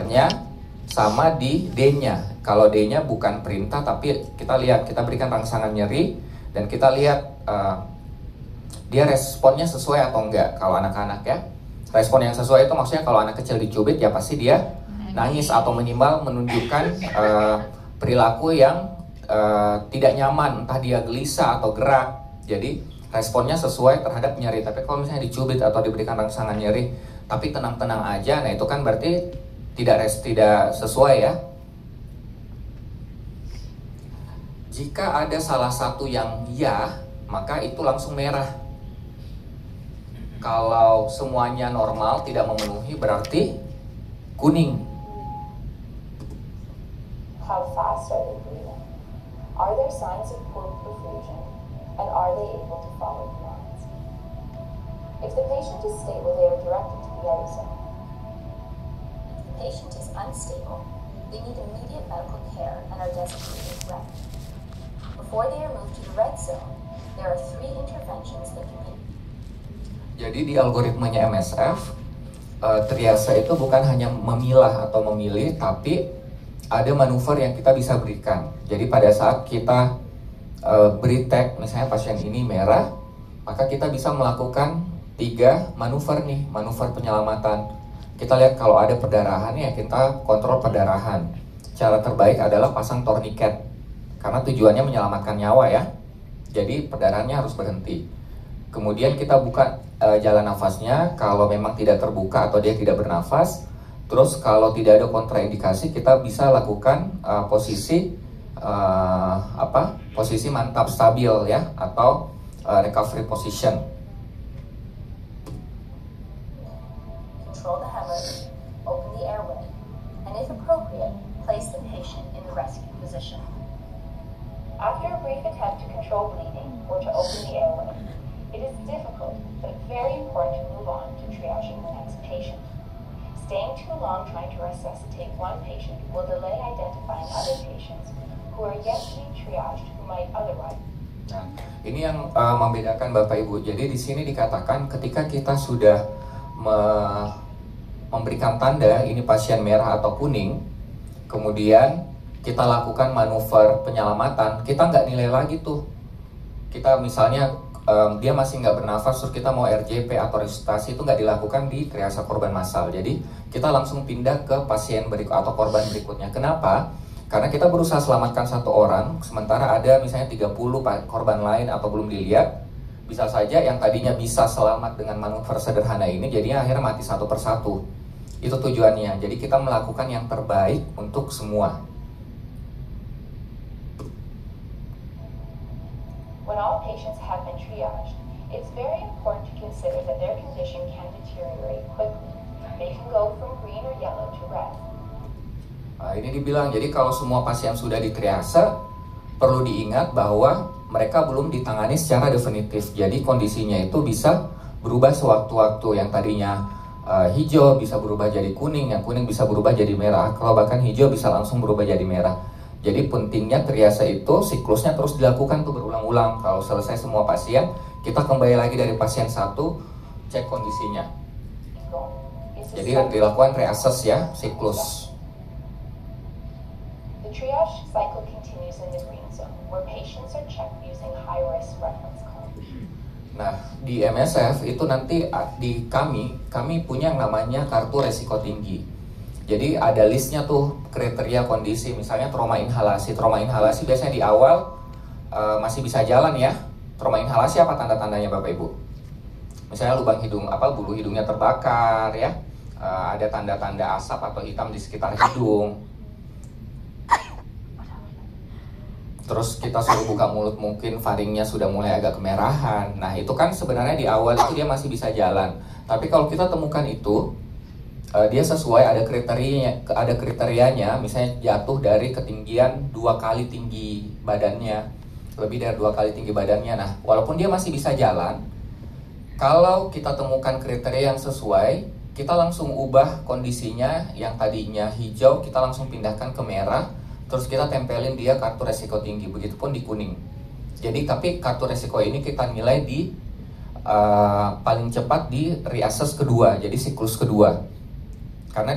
R-nya sama di D-nya. Kalau D-nya bukan perintah, tapi kita lihat, kita berikan rangsangan nyeri dan kita lihat dia responnya sesuai atau enggak. Kalau anak-anak ya, respon yang sesuai itu maksudnya kalau anak kecil dicubit ya pasti dia nangis atau menimbal, menunjukkan perilaku yang tidak nyaman, entah dia gelisah atau gerak. Jadi responnya sesuai terhadap nyeri. Tapi kalau misalnya dicubit atau diberikan rangsangan nyeri tapi tenang-tenang aja, nah itu kan berarti tidak sesuai ya. Jika ada salah satu yang ya, maka itu langsung merah. Kalau semuanya normal, tidak memenuhi, berarti kuning. How fast are they breathing? Are there signs of poor perfusion? And are they able to follow commands? If the patient is stable, they are directed to the other zone. If the patient is unstable, they need immediate medical care and are designated red. Before they are moved to the red zone, there are 3 interventions that can be. Jadi di algoritmanya MSF, triase itu bukan hanya memilah atau memilih, tapi ada manuver yang kita bisa berikan. Jadi pada saat kita beri tag, misalnya pasien ini merah, maka kita bisa melakukan 3 manuver nih, manuver penyelamatan. Kita lihat kalau ada perdarahan ya kita kontrol perdarahan. Cara terbaik adalah pasang torniket, karena tujuannya menyelamatkan nyawa ya. Jadi perdarahannya harus berhenti. Kemudian kita buka jalan nafasnya, kalau memang tidak terbuka atau dia tidak bernafas. Terus kalau tidak ada kontraindikasi, kita bisa lakukan posisi posisi mantap stabil ya, atau recovery position. Control the hemorrhage, open the airway, and if appropriate, place the patient in the rescue position. After a brief attempt to control bleeding or to open the airway, it is difficult but very important to move on to triaging the next patient. Staying too long trying to resuscitate one patient will delay identifying other patients who are yet to be triaged who might otherwise. Nah, ini yang membedakan Bapak Ibu. Jadi di sini dikatakan ketika kita sudah memberikan tanda ini pasien merah atau kuning, kemudian kita lakukan manuver penyelamatan, kita nggak nilai lagi tuh. Kita misalnya dia masih nggak bernafas, terus kita mau RJP atau resusitasi, itu nggak dilakukan di triase korban massal. Jadi kita langsung pindah ke pasien atau korban berikutnya. Kenapa? Karena kita berusaha selamatkan 1 orang, sementara ada misalnya 30 korban lain atau belum dilihat. Bisa saja yang tadinya bisa selamat dengan manuver sederhana ini, jadinya akhirnya mati satu persatu. Itu tujuannya. Jadi kita melakukan yang terbaik untuk semua. When all patients have been triaged, it's very important to consider that their condition can deteriorate quickly. They can go from green or yellow to red. Nah, ini dibilang, jadi kalau semua pasien sudah ditriase, perlu diingat bahwa mereka belum ditangani secara definitif. Jadi kondisinya itu bisa berubah sewaktu-waktu. Yang tadinya hijau bisa berubah jadi kuning, yang kuning bisa berubah jadi merah. Kalau bahkan hijau bisa langsung berubah jadi merah. Jadi pentingnya triase itu siklusnya terus dilakukan tuh berulang-ulang. Kalau selesai semua pasien, kita kembali lagi dari pasien 1, cek kondisinya. Jadi dilakukan reassess ya, siklus. The triage cycle continues in the green zone, where patients are checked using high-risk reference codes. Nah, di MSF itu nanti di kami punya yang namanya kartu resiko tinggi. Jadi ada listnya tuh kriteria kondisi, misalnya trauma inhalasi. Trauma inhalasi biasanya di awal masih bisa jalan ya. Trauma inhalasi apa tanda-tandanya Bapak Ibu? Misalnya lubang hidung, bulu hidungnya terbakar ya. Ada tanda-tanda asap atau hitam di sekitar hidung. Terus kita suruh buka mulut, mungkin faringnya sudah mulai agak kemerahan. Nah itu kan sebenarnya di awal itu dia masih bisa jalan. Tapi kalau kita temukan itu, dia sesuai ada kriterianya, misalnya jatuh dari ketinggian 2 kali tinggi badannya, lebih dari 2 kali tinggi badannya. Nah walaupun dia masih bisa jalan, kalau kita temukan kriteria yang sesuai, kita langsung ubah kondisinya. Yang tadinya hijau kita langsung pindahkan ke merah, terus kita tempelin dia kartu resiko tinggi. Begitupun di kuning. Jadi tapi kartu resiko ini kita nilai di paling cepat di reassess kedua, jadi siklus kedua. Karena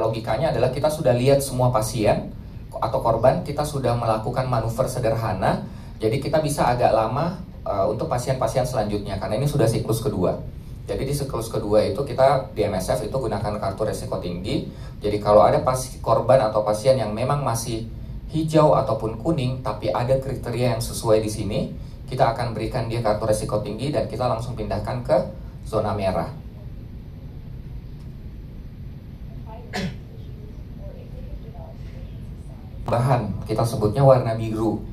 logikanya adalah kita sudah lihat semua pasien atau korban, kita sudah melakukan manuver sederhana, jadi kita bisa agak lama untuk pasien-pasien selanjutnya, karena ini sudah siklus kedua. Jadi di siklus kedua itu kita di MSF itu gunakan kartu resiko tinggi. Jadi kalau ada korban atau pasien yang memang masih hijau ataupun kuning, tapi ada kriteria yang sesuai di sini, kita akan berikan dia kartu resiko tinggi dan kita langsung pindahkan ke zona merah. Bahan kita sebutnya warna biru.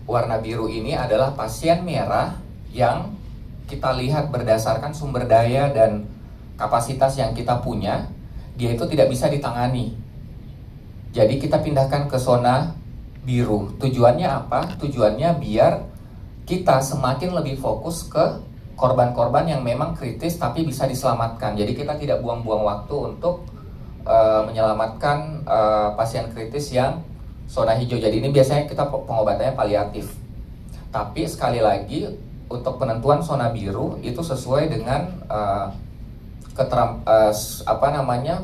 Warna biru ini adalah pasien merah yang kita lihat berdasarkan sumber daya dan kapasitas yang kita punya, dia itu tidak bisa ditangani. Jadi kita pindahkan ke zona biru. Tujuannya apa? Tujuannya biar kita semakin lebih fokus ke korban-korban yang memang kritis tapi bisa diselamatkan. Jadi kita tidak buang-buang waktu untuk menyelamatkan pasien kritis yang zona hijau. Jadi ini biasanya kita pengobatannya paliatif. Tapi sekali lagi untuk penentuan zona biru itu sesuai dengan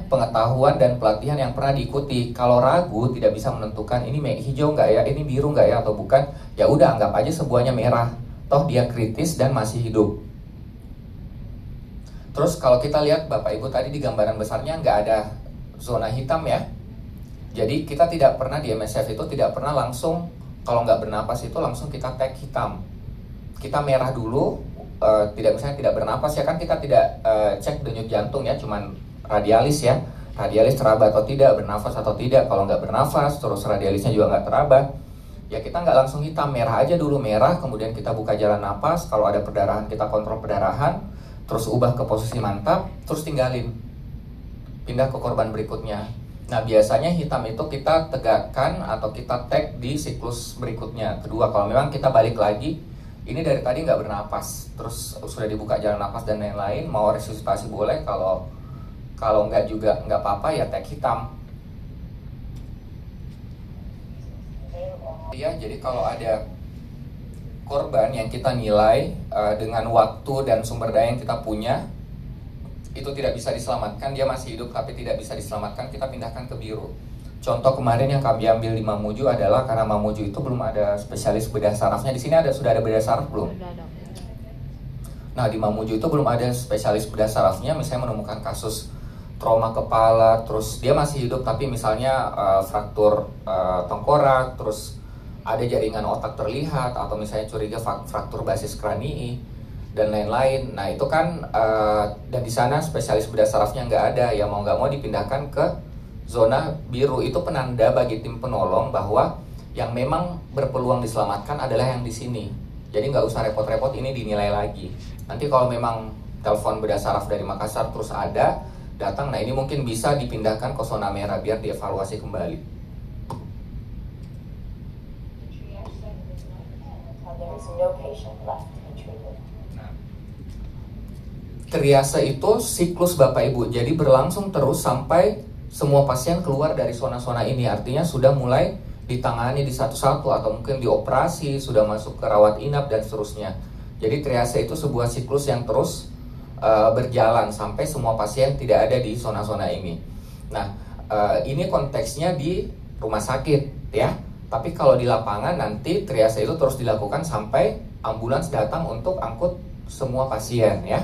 pengetahuan dan pelatihan yang pernah diikuti. Kalau ragu tidak bisa menentukan ini hijau nggak ya, ini biru nggak ya atau bukan, ya udah anggap aja semuanya merah. Toh dia kritis dan masih hidup. Terus kalau kita lihat Bapak Ibu tadi di gambaran besarnya nggak ada zona hitam ya. Jadi kita tidak pernah di MSF itu tidak pernah langsung kalau nggak bernapas itu langsung kita tag hitam. Kita merah dulu, tidak bernapas ya kan, kita tidak cek denyut jantung ya, cuman radialis ya, radialis teraba atau tidak, bernafas atau tidak. Kalau nggak bernafas, terus radialisnya juga nggak teraba, ya kita nggak langsung hitam, merah aja dulu, merah, kemudian kita buka jalan napas. Kalau ada perdarahan kita kontrol perdarahan, terus ubah ke posisi mantap, terus tinggalin, pindah ke korban berikutnya. Nah biasanya hitam itu kita tegakkan atau kita tag di siklus berikutnya, kedua. Kalau memang kita balik lagi, ini dari tadi nggak bernapas, terus sudah dibuka jalan napas dan lain-lain, mau resusitasi boleh, kalau nggak juga nggak apa-apa ya tag hitam. Ya, jadi kalau ada korban yang kita nilai dengan waktu dan sumber daya yang kita punya itu tidak bisa diselamatkan, dia masih hidup tapi tidak bisa diselamatkan, kita pindahkan ke biru. Contoh kemarin yang kami ambil di Mamuju adalah karena Mamuju itu belum ada spesialis bedah sarafnya. Di sini sudah ada bedah saraf belum? Nah di Mamuju itu belum ada spesialis bedah sarafnya. Misalnya menemukan kasus trauma kepala, terus dia masih hidup tapi misalnya fraktur tengkorak, terus ada jaringan otak terlihat, atau misalnya curiga fraktur basis kranii dan lain-lain. Nah itu kan dan di sana spesialis bedah sarafnya nggak ada, ya mau nggak mau dipindahkan ke zona biru. Itu penanda bagi tim penolong bahwa yang memang berpeluang diselamatkan adalah yang di sini. Jadi nggak usah repot-repot ini dinilai lagi. Nanti kalau memang telepon bedah saraf dari Makassar terus ada datang, nah ini mungkin bisa dipindahkan ke zona merah biar dievaluasi kembali. Triase itu siklus Bapak Ibu, jadi berlangsung terus sampai semua pasien keluar dari zona-zona ini. Artinya sudah mulai ditangani di satu-satu atau mungkin dioperasi, sudah masuk ke rawat inap dan seterusnya. Jadi triase itu sebuah siklus yang terus berjalan sampai semua pasien tidak ada di zona-zona ini. Nah ini konteksnya di rumah sakit ya. Tapi kalau di lapangan nanti triase itu terus dilakukan sampai ambulans datang untuk angkut semua pasien ya.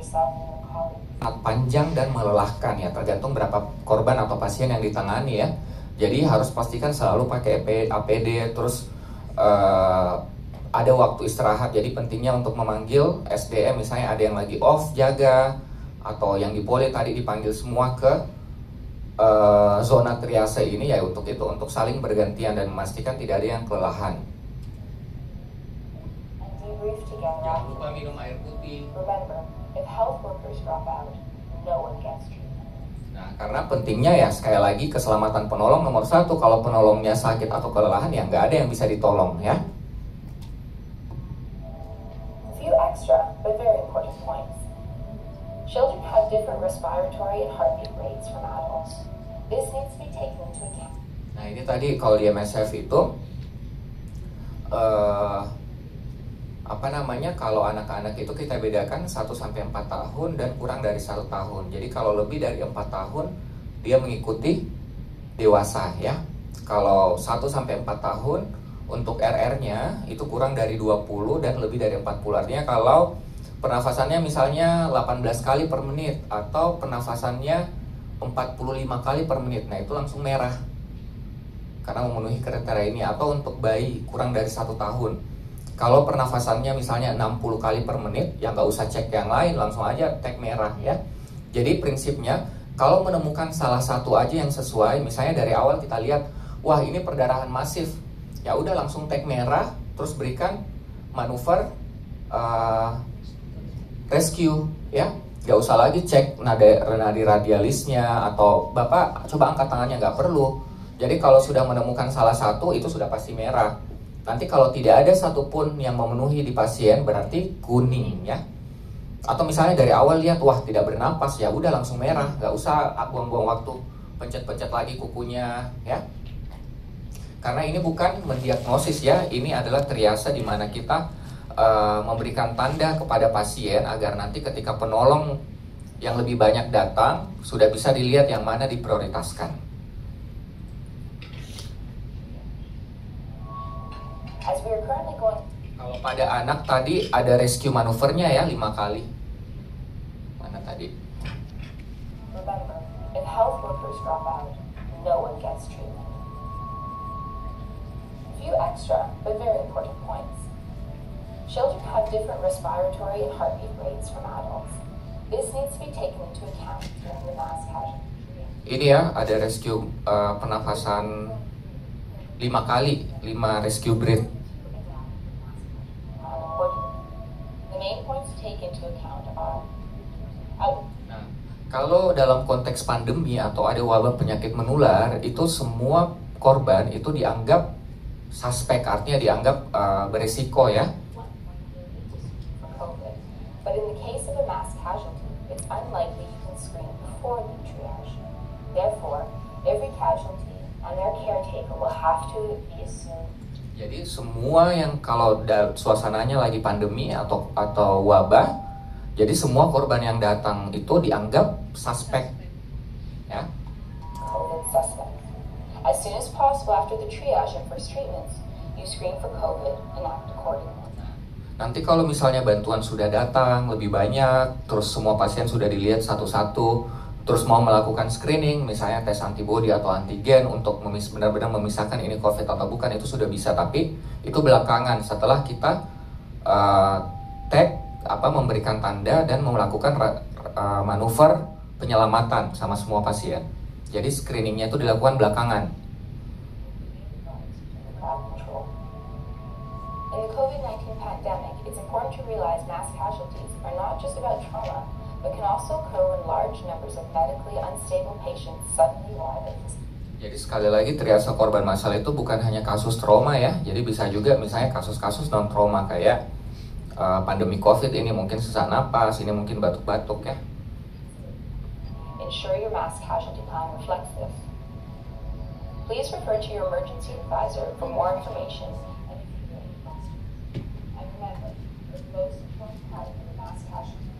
Sangat panjang dan melelahkan ya, tergantung berapa korban atau pasien yang ditangani ya. Jadi harus pastikan selalu pakai APD, terus ada waktu istirahat. Jadi pentingnya untuk memanggil SDM, misalnya ada yang lagi off jaga, atau yang di poli tadi dipanggil semua ke zona triase ini ya, untuk itu, untuk saling bergantian dan memastikan tidak ada yang kelelahan. Jangan lupa minum air putih. Nah, karena pentingnya ya sekali lagi keselamatan penolong nomor satu. Kalau penolongnya sakit atau kelelahan ya nggak ada yang bisa ditolong ya. Few extra but very important points. Children have different respiratory and heartbeat rates from adults. This needs to be taken into account. Nah ini tadi kalau di MSF itu apa namanya, kalau anak-anak itu kita bedakan 1-4 tahun dan kurang dari 1 tahun. Jadi kalau lebih dari 4 tahun dia mengikuti dewasa ya. Kalau 1-4 tahun untuk RR-nya itu kurang dari 20 dan lebih dari 40. Artinya kalau pernafasannya misalnya 18 kali per menit atau pernafasannya 45 kali per menit, nah itu langsung merah karena memenuhi kriteria ini. Atau untuk bayi kurang dari 1 tahun, kalau pernafasannya misalnya 60 kali per menit, ya nggak usah cek yang lain, langsung aja tag merah ya. Jadi prinsipnya kalau menemukan salah satu aja yang sesuai, misalnya dari awal kita lihat, wah ini perdarahan masif, ya udah langsung tag merah, terus berikan manuver rescue ya. Gak usah lagi cek nadi radialisnya, atau Bapak coba angkat tangannya, nggak perlu. Jadi kalau sudah menemukan salah satu itu sudah pasti merah. Nanti kalau tidak ada satupun yang memenuhi di pasien berarti kuning ya. Atau misalnya dari awal lihat, wah tidak bernapas, ya udah langsung merah, nggak usah buang-buang waktu pencet-pencet lagi kukunya ya. Karena ini bukan mendiagnosis ya, ini adalah triase di mana kita memberikan tanda kepada pasien agar nanti ketika penolong yang lebih banyak datang sudah bisa dilihat yang mana diprioritaskan. Kalau pada anak tadi ada rescue manuvernya ya 5 kali. Mana tadi? Remember, if health workers drop out, no one gets treatment. A few extra but very important points. Children have different respiratory and heartbeat rates from adults. This needs to be taken into account during the mass casualty. Ini ya, ada rescue pernafasan 5 kali, 5 rescue breath. The main points to take into account are Nah, kalau dalam konteks pandemi atau ada wabah penyakit menular, itu semua korban itu dianggap suspek, artinya dianggap beresiko ya. COVID. But in the case of a mass casualty, it's unlikely you can screen before the triage. Therefore, every casualty and their caretaker will have to be assumed. Jadi semua yang kalau suasananya lagi pandemi atau wabah, jadi semua korban yang datang itu dianggap suspek ya. COVID suspect. As soon as possible after the triage and first treatments, you screen for COVID and act accordingly. Nanti kalau misalnya bantuan sudah datang lebih banyak, terus semua pasien sudah dilihat satu-satu, terus mau melakukan screening, misalnya tes antibodi atau antigen untuk benar-benar memisahkan ini COVID atau bukan, itu sudah bisa. Tapi itu belakangan setelah kita memberikan tanda dan melakukan manuver penyelamatan sama semua pasien. Jadi screeningnya itu dilakukan belakangan. In the COVID-19 pandemic, it's important to realize mass casualties are not just about trauma, but can also occur when large numbers of medically unstable patients suddenly arrive at the. Jadi sekali lagi triase korban massal itu bukan hanya kasus trauma ya, jadi bisa juga misalnya kasus-kasus non trauma kayak pandemi COVID ini mungkin sesak napas, ini mungkin batuk-batuk ya. Ensure your mass casualty plan reflects this. Please refer to your emergency advisor for more information. And remember, the most important part of the mass casualty